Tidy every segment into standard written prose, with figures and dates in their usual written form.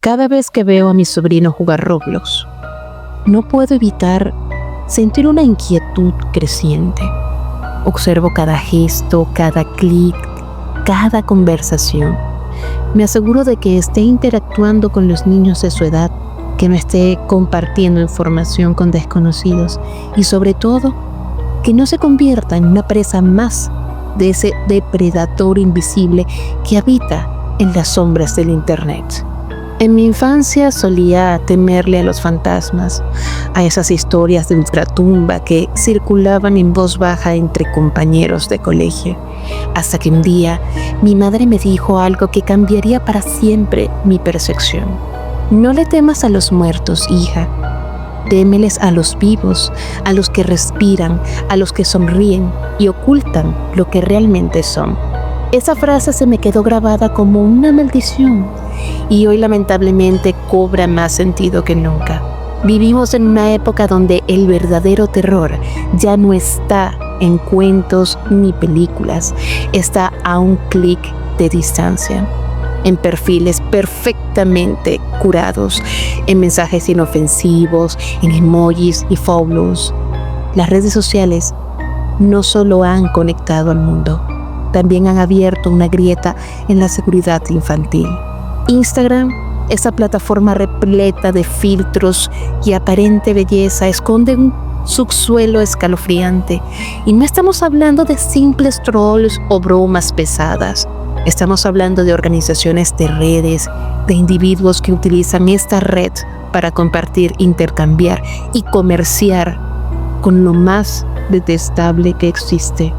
Cada vez que veo a mi sobrino jugar Roblox, no puedo evitar sentir una inquietud creciente. Observo cada gesto, cada clic, cada conversación. Me aseguro de que esté interactuando con los niños de su edad, que no esté compartiendo información con desconocidos y sobre todo, que no se convierta en una presa más de ese depredador invisible que habita en las sombras del Internet. En mi infancia solía temerle a los fantasmas, a esas historias de ultratumba que circulaban en voz baja entre compañeros de colegio, hasta que un día mi madre me dijo algo que cambiaría para siempre mi percepción. No le temas a los muertos, hija. Témeles a los vivos, a los que respiran, a los que sonríen y ocultan lo que realmente son. Esa frase se me quedó grabada como una maldición y hoy lamentablemente cobra más sentido que nunca. Vivimos en una época donde el verdadero terror ya no está en cuentos ni películas, está a un clic de distancia, en perfiles perfectamente curados, en mensajes inofensivos, en emojis y follows. Las redes sociales no solo han conectado al mundo, también han abierto una grieta en la seguridad infantil. Instagram, esa plataforma repleta de filtros y aparente belleza, esconde un subsuelo escalofriante. Y no estamos hablando de simples trolls o bromas pesadas. Estamos hablando de organizaciones de redes, de individuos que utilizan esta red para compartir, intercambiar y comerciar con lo más detestable que existe: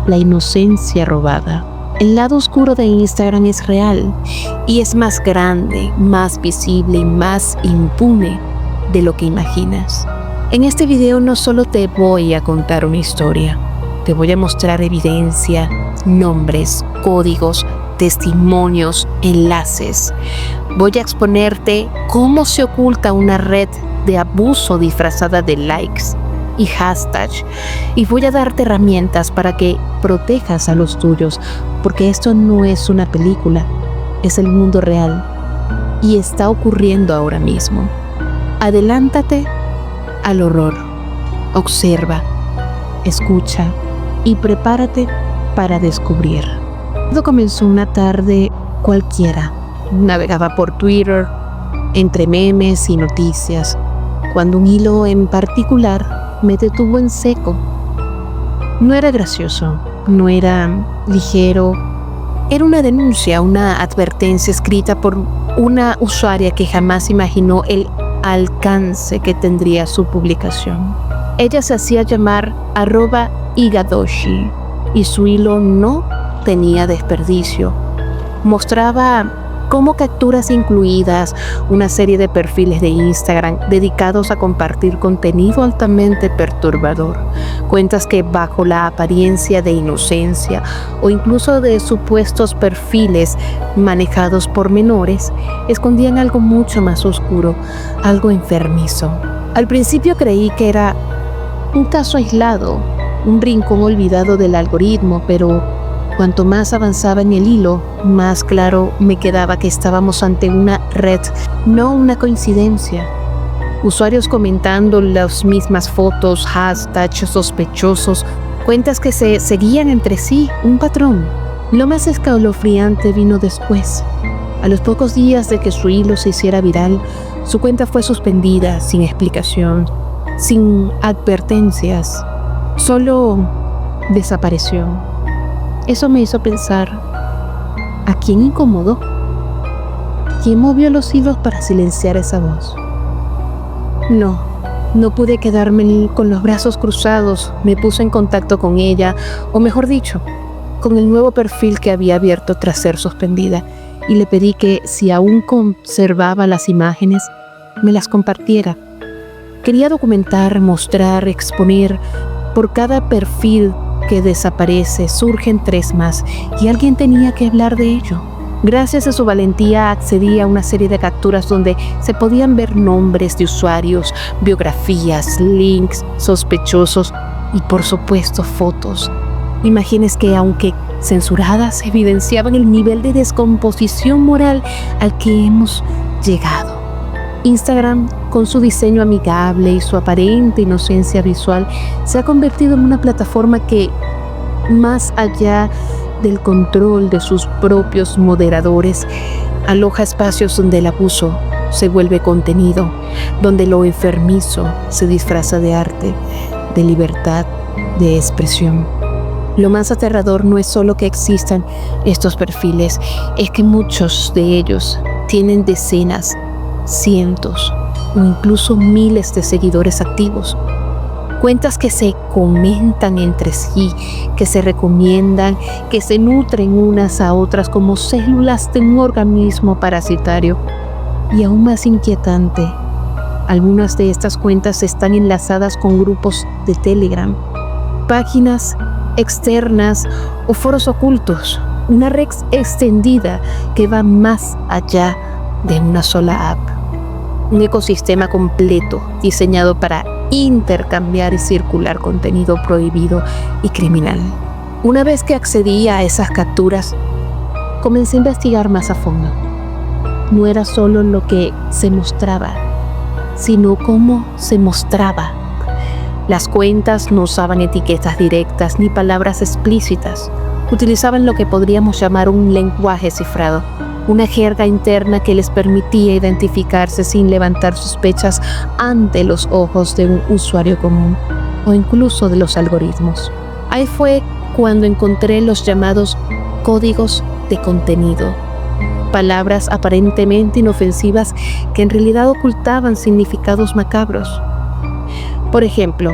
la inocencia robada. El lado oscuro de Instagram es real y es más grande, más visible y más impune de lo que imaginas. En este video no solo te voy a contar una historia, te voy a mostrar evidencia, nombres, códigos, testimonios, enlaces. Voy a exponerte cómo se oculta una red de abuso disfrazada de likes y hashtags, y voy a darte herramientas para que protejas a los tuyos, porque esto no es una película, es el mundo real y está ocurriendo ahora mismo. Adelántate al horror, observa, escucha y prepárate para descubrir. Todo comenzó una tarde cualquiera. Navegaba por Twitter, entre memes y noticias, cuando un hilo en particular me detuvo en seco. No era gracioso, no era ligero, era una denuncia, una advertencia escrita por una usuaria que jamás imaginó el alcance que tendría su publicación. Ella se hacía llamar @igadoshi y su hilo no tenía desperdicio. Mostraba como capturas incluidas una serie de perfiles de Instagram dedicados a compartir contenido altamente perturbador, cuentas que bajo la apariencia de inocencia o incluso de supuestos perfiles manejados por menores, escondían algo mucho más oscuro, algo enfermizo. Al principio creí que era un caso aislado, un rincón olvidado del algoritmo, pero cuanto más avanzaba en el hilo, más claro me quedaba que estábamos ante una red, no una coincidencia. Usuarios comentando las mismas fotos, hashtags sospechosos, cuentas que se seguían entre sí, un patrón. Lo más escalofriante vino después. A los pocos días de que su hilo se hiciera viral, su cuenta fue suspendida sin explicación, sin advertencias, solo desapareció. Eso me hizo pensar, ¿a quién incomodó? ¿Quién movió los hilos para silenciar esa voz? No pude quedarme con los brazos cruzados. Me puse en contacto con ella, o mejor dicho, con el nuevo perfil que había abierto tras ser suspendida, y le pedí que, si aún conservaba las imágenes, me las compartiera. Quería documentar, mostrar, exponer. Por cada perfil que desaparece, surgen 3 más, y alguien tenía que hablar de ello. Gracias a su valentía accedí a una serie de capturas donde se podían ver nombres de usuarios, biografías, links sospechosos y por supuesto fotos. Imágenes que, aunque censuradas, evidenciaban el nivel de descomposición moral al que hemos llegado. Instagram, con su diseño amigable y su aparente inocencia visual, se ha convertido en una plataforma que, más allá del control de sus propios moderadores, aloja espacios donde el abuso se vuelve contenido, donde lo enfermizo se disfraza de arte, de libertad, de expresión. Lo más aterrador no es solo que existan estos perfiles, es que muchos de ellos tienen decenas, cientos o incluso miles de seguidores activos. Cuentas que se comentan entre sí, que se recomiendan, que se nutren unas a otras como células de un organismo parasitario. Y aún más inquietante, algunas de estas cuentas están enlazadas con grupos de Telegram, páginas externas o foros ocultos, una red extendida que va más allá de una sola app. Un ecosistema completo diseñado para intercambiar y circular contenido prohibido y criminal. Una vez que accedí a esas capturas, comencé a investigar más a fondo. No era solo lo que se mostraba, sino cómo se mostraba. Las cuentas no usaban etiquetas directas ni palabras explícitas. Utilizaban lo que podríamos llamar un lenguaje cifrado, una jerga interna que les permitía identificarse sin levantar sospechas ante los ojos de un usuario común o incluso de los algoritmos. Ahí fue cuando encontré los llamados códigos de contenido, palabras aparentemente inofensivas que en realidad ocultaban significados macabros. Por ejemplo,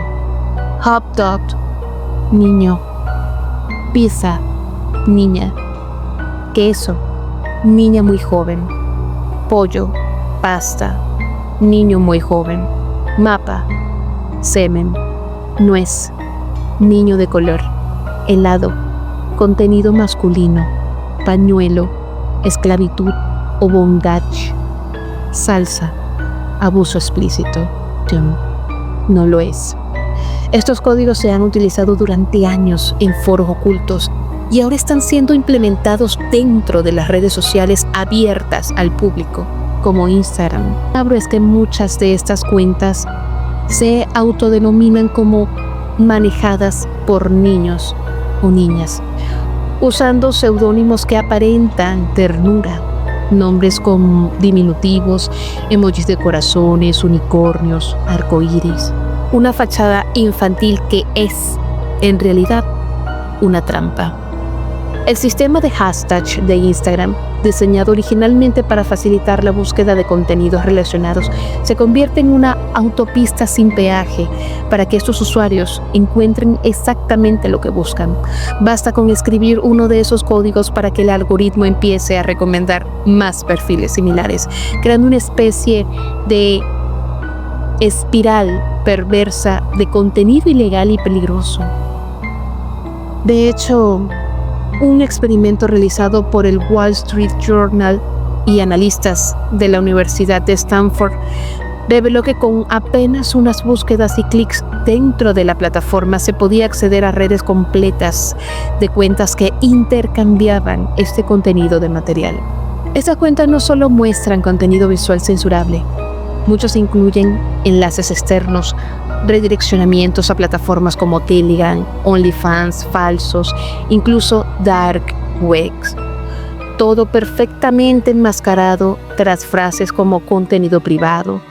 hot dog, niño; pizza, niña; queso, niña muy joven; pollo, pasta, niño muy joven; mapa, semen; nuez, niño de color; helado, contenido masculino; pañuelo, esclavitud o bondage; salsa, abuso explícito. No lo es. Estos códigos se han utilizado durante años en foros ocultos y ahora están siendo implementados dentro de las redes sociales abiertas al público, como Instagram. Es que muchas de estas cuentas se autodenominan como manejadas por niños o niñas, usando seudónimos que aparentan ternura, nombres con diminutivos, emojis de corazones, unicornios, arcoíris, una fachada infantil que es, en realidad, una trampa. El sistema de hashtag de Instagram, diseñado originalmente para facilitar la búsqueda de contenidos relacionados, se convierte en una autopista sin peaje para que estos usuarios encuentren exactamente lo que buscan. Basta con escribir uno de esos códigos para que el algoritmo empiece a recomendar más perfiles similares, creando una especie de espiral perversa de contenido ilegal y peligroso. De hecho, un experimento realizado por el Wall Street Journal y analistas de la Universidad de Stanford reveló que con apenas unas búsquedas y clics dentro de la plataforma se podía acceder a redes completas de cuentas que intercambiaban este contenido de material. Estas cuentas no solo muestran contenido visual censurable, muchos incluyen enlaces externos, redireccionamientos a plataformas como Telegram, OnlyFans falsos, incluso dark webs. Todo perfectamente enmascarado tras frases como contenido privado,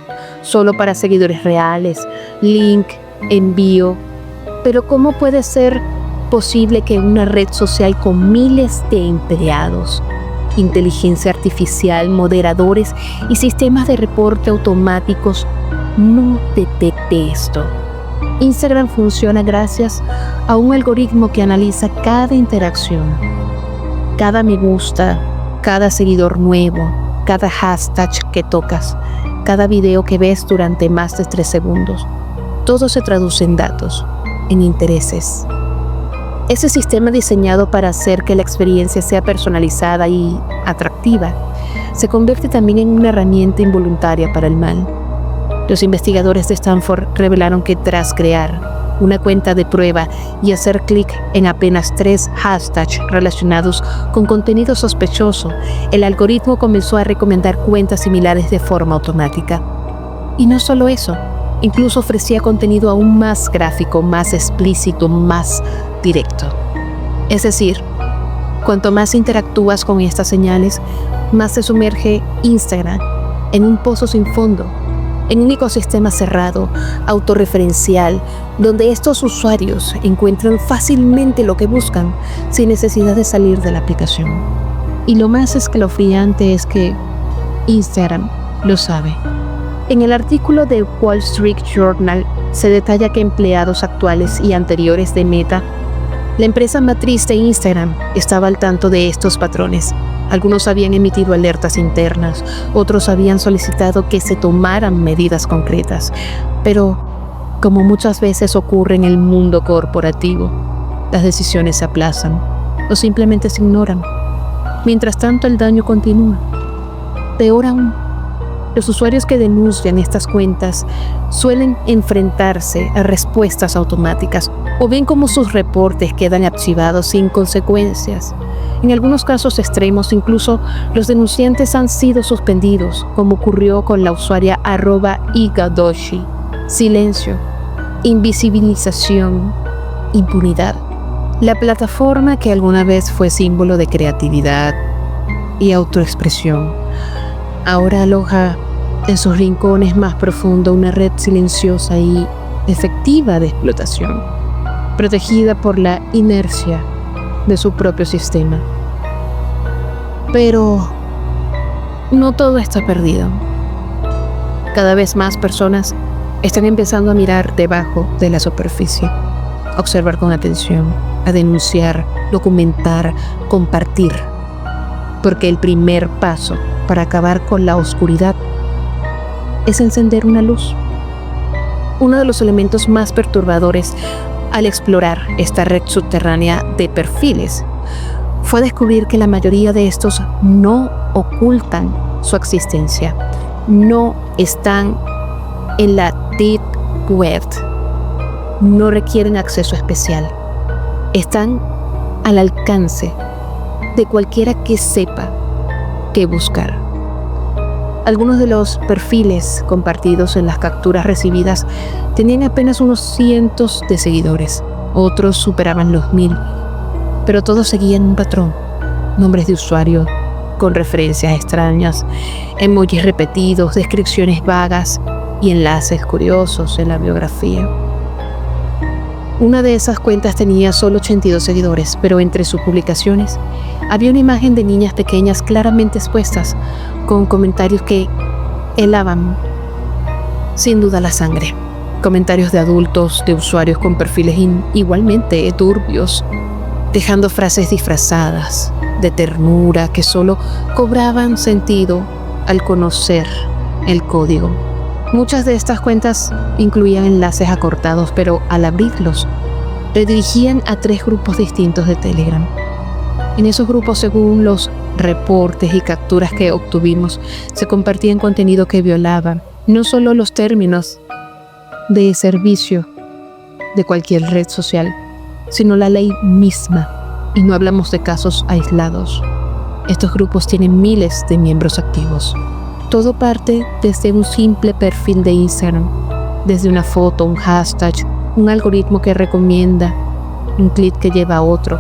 solo para seguidores reales, link, envío. Pero ¿cómo puede ser posible que una red social con miles de empleados, inteligencia artificial, moderadores y sistemas de reporte automáticos no detecte esto? Instagram funciona gracias a un algoritmo que analiza cada interacción, cada me gusta, cada seguidor nuevo, cada hashtag que tocas, cada video que ves durante más de 3 segundos. Todo se traduce en datos, en intereses. Ese sistema diseñado para hacer que la experiencia sea personalizada y atractiva se convierte también en una herramienta involuntaria para el mal. Los investigadores de Stanford revelaron que tras crear una cuenta de prueba y hacer clic en apenas 3 hashtags relacionados con contenido sospechoso, el algoritmo comenzó a recomendar cuentas similares de forma automática. Y no solo eso, incluso ofrecía contenido aún más gráfico, más explícito, más directo. Es decir, cuanto más interactúas con estas señales, más se sumerge Instagram en un pozo sin fondo, en un ecosistema cerrado, autorreferencial, donde estos usuarios encuentran fácilmente lo que buscan sin necesidad de salir de la aplicación. Y lo más escalofriante es que Instagram lo sabe. En el artículo de Wall Street Journal se detalla que empleados actuales y anteriores de Meta, la empresa matriz de Instagram, estaba al tanto de estos patrones. Algunos habían emitido alertas internas, otros habían solicitado que se tomaran medidas concretas. Pero, como muchas veces ocurre en el mundo corporativo, las decisiones se aplazan o simplemente se ignoran. Mientras tanto, el daño continúa. Peor aún, los usuarios que denuncian estas cuentas suelen enfrentarse a respuestas automáticas o ven cómo sus reportes quedan archivados sin consecuencias. En algunos casos extremos, incluso los denunciantes han sido suspendidos, como ocurrió con la usuaria @igadoshi. Silencio, invisibilización, impunidad. La plataforma que alguna vez fue símbolo de creatividad y autoexpresión, ahora aloja en sus rincones más profundos una red silenciosa y efectiva de explotación, protegida por la inercia de su propio sistema. Pero no todo está perdido. Cada vez más personas están empezando a mirar debajo de la superficie, a observar con atención, a denunciar, documentar, compartir. Porque el primer paso para acabar con la oscuridad es encender una luz. Uno de los elementos más perturbadores al explorar esta red subterránea de perfiles fue descubrir que la mayoría de estos no ocultan su existencia, no están en la deep web, no requieren acceso especial, están al alcance de cualquiera que sepa qué buscar. Algunos de los perfiles compartidos en las capturas recibidas tenían apenas unos cientos de seguidores, otros superaban los 1000, pero todos seguían un patrón: nombres de usuario con referencias extrañas, emojis repetidos, descripciones vagas y enlaces curiosos en la biografía. Una de esas cuentas tenía solo 82 seguidores, pero entre sus publicaciones había una imagen de niñas pequeñas claramente expuestas, con comentarios que helaban sin duda la sangre. Comentarios de adultos, de usuarios con perfiles igualmente turbios, dejando frases disfrazadas de ternura que solo cobraban sentido al conocer el código. Muchas de estas cuentas incluían enlaces acortados, pero al abrirlos, redirigían a 3 grupos distintos de Telegram. En esos grupos, según los reportes y capturas que obtuvimos, se compartían contenido que violaba no solo los términos de servicio de cualquier red social, sino la ley misma. Y no hablamos de casos aislados. Estos grupos tienen miles de miembros activos. Todo parte desde un simple perfil de Instagram, desde una foto, un hashtag, un algoritmo que recomienda, un clic que lleva a otro,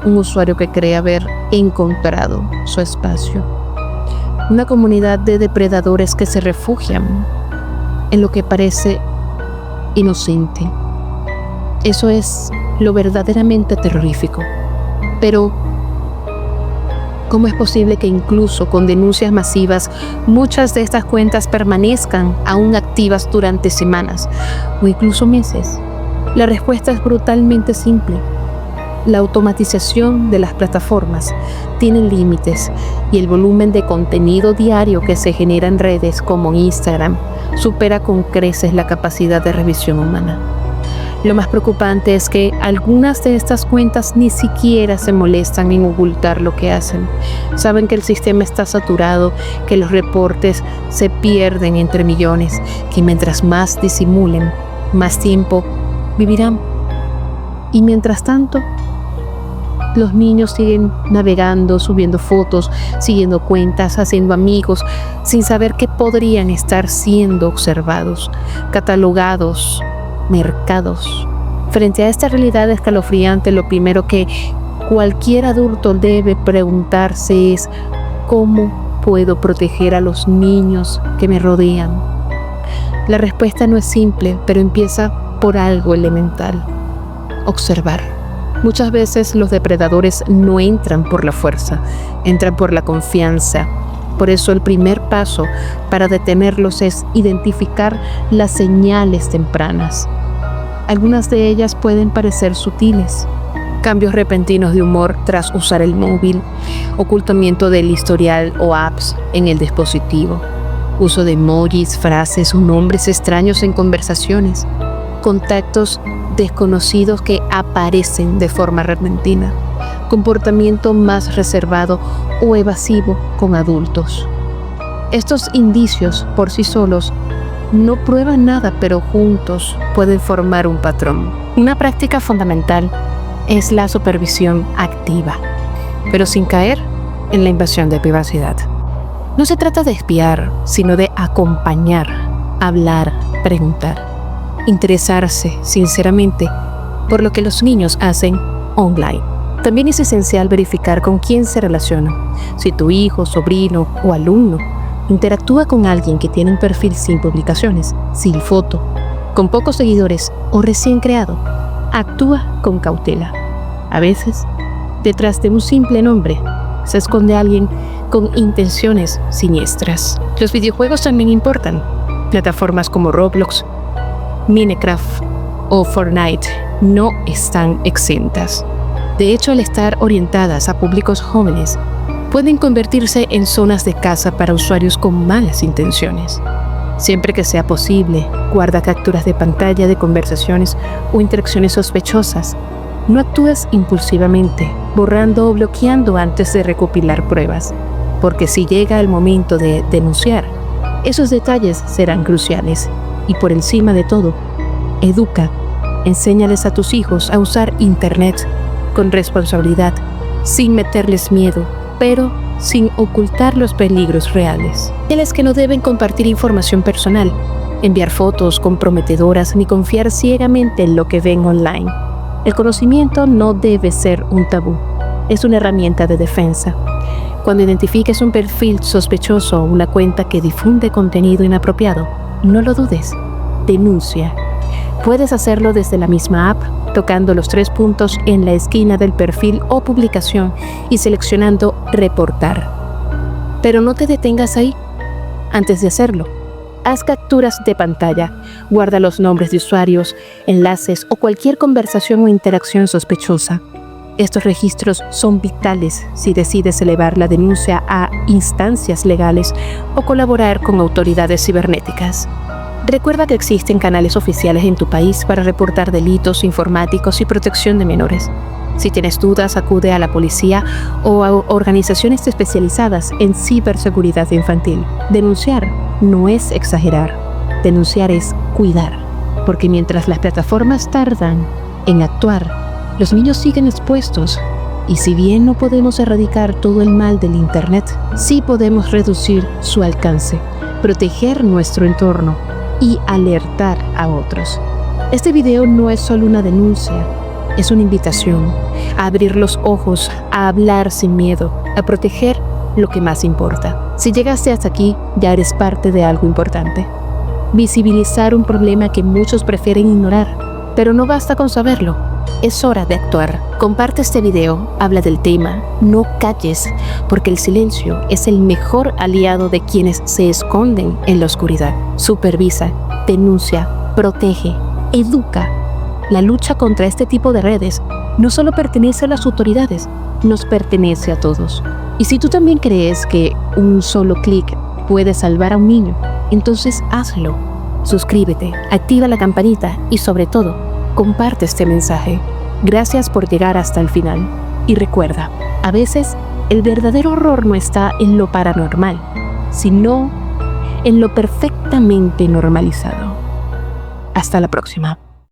un usuario que cree haber encontrado su espacio. Una comunidad de depredadores que se refugian en lo que parece inocente. Eso es lo verdaderamente terrorífico. Pero, ¿cómo es posible que incluso con denuncias masivas muchas de estas cuentas permanezcan aún activas durante semanas o incluso meses? La respuesta es brutalmente simple. La automatización de las plataformas tiene límites y el volumen de contenido diario que se genera en redes como Instagram supera con creces la capacidad de revisión humana. Lo más preocupante es que algunas de estas cuentas ni siquiera se molestan en ocultar lo que hacen. Saben que el sistema está saturado, que los reportes se pierden entre millones, que mientras más disimulen, más tiempo vivirán. Y mientras tanto, los niños siguen navegando, subiendo fotos, siguiendo cuentas, haciendo amigos, sin saber que podrían estar siendo observados, catalogados, mercados. Frente a esta realidad escalofriante, lo primero que cualquier adulto debe preguntarse es: ¿cómo puedo proteger a los niños que me rodean? La respuesta no es simple, pero empieza por algo elemental: observar. Muchas veces los depredadores no entran por la fuerza, entran por la confianza. Por eso el primer paso para detenerlos es identificar las señales tempranas. Algunas de ellas pueden parecer sutiles: cambios repentinos de humor tras usar el móvil, ocultamiento del historial o apps en el dispositivo, uso de emojis, frases o nombres extraños en conversaciones, contactos desconocidos que aparecen de forma repentina, comportamiento más reservado o evasivo con adultos. Estos indicios por sí solos no prueban nada, pero juntos pueden formar un patrón. Una práctica fundamental es la supervisión activa, pero sin caer en la invasión de privacidad. No se trata de espiar, sino de acompañar, hablar, preguntar, interesarse sinceramente por lo que los niños hacen online. También es esencial verificar con quién se relacionan. Si tu hijo, sobrino o alumno interactúa con alguien que tiene un perfil sin publicaciones, sin foto, con pocos seguidores o recién creado, actúa con cautela. A veces, detrás de un simple nombre, se esconde alguien con intenciones siniestras. Los videojuegos también importan. Plataformas como Roblox, Minecraft o Fortnite no están exentas. De hecho, al estar orientadas a públicos jóvenes, pueden convertirse en zonas de caza para usuarios con malas intenciones. Siempre que sea posible, guarda capturas de pantalla de conversaciones o interacciones sospechosas. No actúes impulsivamente, borrando o bloqueando antes de recopilar pruebas, porque si llega el momento de denunciar, esos detalles serán cruciales. Y por encima de todo, educa, enséñales a tus hijos a usar Internet con responsabilidad, sin meterles miedo, pero sin ocultar los peligros reales. Diles que no deben compartir información personal, enviar fotos comprometedoras ni confiar ciegamente en lo que ven online. El conocimiento no debe ser un tabú, es una herramienta de defensa. Cuando identifiques un perfil sospechoso o una cuenta que difunde contenido inapropiado, no lo dudes, denuncia. Puedes hacerlo desde la misma app, tocando los 3 puntos en la esquina del perfil o publicación y seleccionando reportar. Pero no te detengas ahí. Antes de hacerlo, haz capturas de pantalla, guarda los nombres de usuarios, enlaces o cualquier conversación o interacción sospechosa. Estos registros son vitales si decides elevar la denuncia a instancias legales o colaborar con autoridades cibernéticas. Recuerda que existen canales oficiales en tu país para reportar delitos informáticos y protección de menores. Si tienes dudas, acude a la policía o a organizaciones especializadas en ciberseguridad infantil. Denunciar no es exagerar, denunciar es cuidar, porque mientras las plataformas tardan en actuar, los niños siguen expuestos. Y si bien no podemos erradicar todo el mal del Internet, sí podemos reducir su alcance, proteger nuestro entorno y alertar a otros. Este video no es solo una denuncia, es una invitación a abrir los ojos, a hablar sin miedo, a proteger lo que más importa. Si llegaste hasta aquí, ya eres parte de algo importante. Visibilizar un problema que muchos prefieren ignorar, pero no basta con saberlo. Es hora de actuar. Comparte este video, habla del tema, no calles, porque el silencio es el mejor aliado de quienes se esconden en la oscuridad. Supervisa, denuncia, protege, educa. La lucha contra este tipo de redes no solo pertenece a las autoridades, nos pertenece a todos. Y si tú también crees que un solo clic puede salvar a un niño, entonces hazlo. Suscríbete, activa la campanita y sobre todo, comparte este mensaje. Gracias por llegar hasta el final. Y recuerda, a veces el verdadero horror no está en lo paranormal, sino en lo perfectamente normalizado. Hasta la próxima.